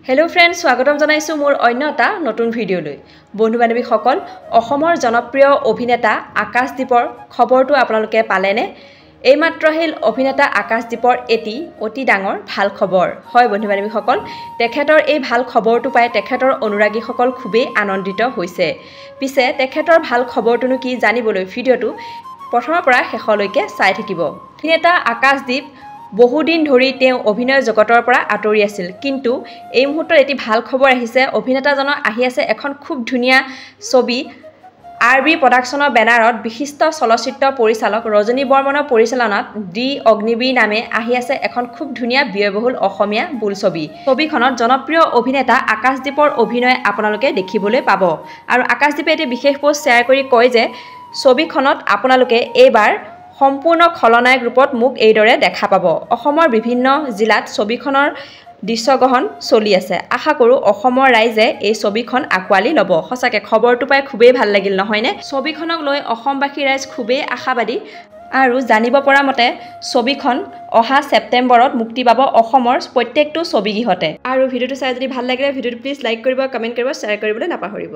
hello friends स्वागतम जनाइছো मोर अन्य এটা নতুন ভিডিওলৈ বন্ধু বান্ধৱী সকল অসমৰ জনপ্ৰিয় অভিনেতা আকাশদ্বীপৰ খবৰটো আপোনালোকে পালেনে এইমাত্ৰ হেল অভিনেতা আকাশদ্বীপৰ এটি অতি ডাঙৰ ভাল খবৰ হয় বন্ধু বান্ধৱী সকল তেখেতৰ এই ভাল খবৰটো পাই তেখেতৰ অনুৰাগী সকল খুবেই আনন্দিত হৈছে পিছে তেখেতৰ ভাল খবৰটোনো কি জানিবলৈ ভিডিওটো প্ৰথমৰ পৰা শেষলৈকে চাই থাকিব অভিনেতা আকাশদ্বীপ বহুদিন ধৰি তেওঁ অভিনয় জগতৰ পৰা আঁতৰি আছিল কিন্তু এই মুহূৰ্তত এটি ভাল খবৰ আহিছে অভিনেতাজনৰ আহি আছে এখন খুব ধুনিয়া ছবি আৰবি প্ৰডাকচনৰ বেনাৰত বিশিষ্ট চলচ্চিত্ৰ পৰিচালক ৰজনী বৰ্মনৰ পৰিচালনাত ডি অগ্নিবীৰ নামে আহি আছে এখন খুব ধুনিয়া ব্যয়বহুল অসমীয়া বোলছবি ছবিখনত জনপ্ৰিয় অভিনেতা আকাশদ্বীপৰ অভিনয় আপোনালোকে দেখিবলৈ পাব আৰু আকাশদ্বীপে এটি বিশেষ পোষ্ট শ্বেয়াৰ কৰি কয় যে ছবিখনত আপোনালোকে এইবাৰ সম্পূৰ্ণ খলনায়ক ৰূপত মুক এইদৰে দেখা পাব অসমৰ বিভিন্ন জিলাত ছবিখনৰ দৃশ্যগ্ৰহণ চলি আছে আশা কৰো অসমৰ ৰাইজে এই ছবিখন আকোৱালি ল'ব সঁচাকে খবৰটো পাই খুবেই ভাল লাগিল নহয়নে ছবিখনক লৈ অসমবাসী ৰাইজ খুবেই আশাবাদী আৰু জানিব পৰা মতে ছবিখন অহা ছেপ্টেম্বৰত মুক্তি পাব অসমৰ প্ৰত্যেকটো ছবিগৃহতে আৰু ভিডিওটো চাই যদি ভাল লাগিলে ভিডিওটো প্লিজ লাইক কৰিব কমেন্ট কৰিব শ্বেয়াৰ কৰিবলৈ নাপাহৰিব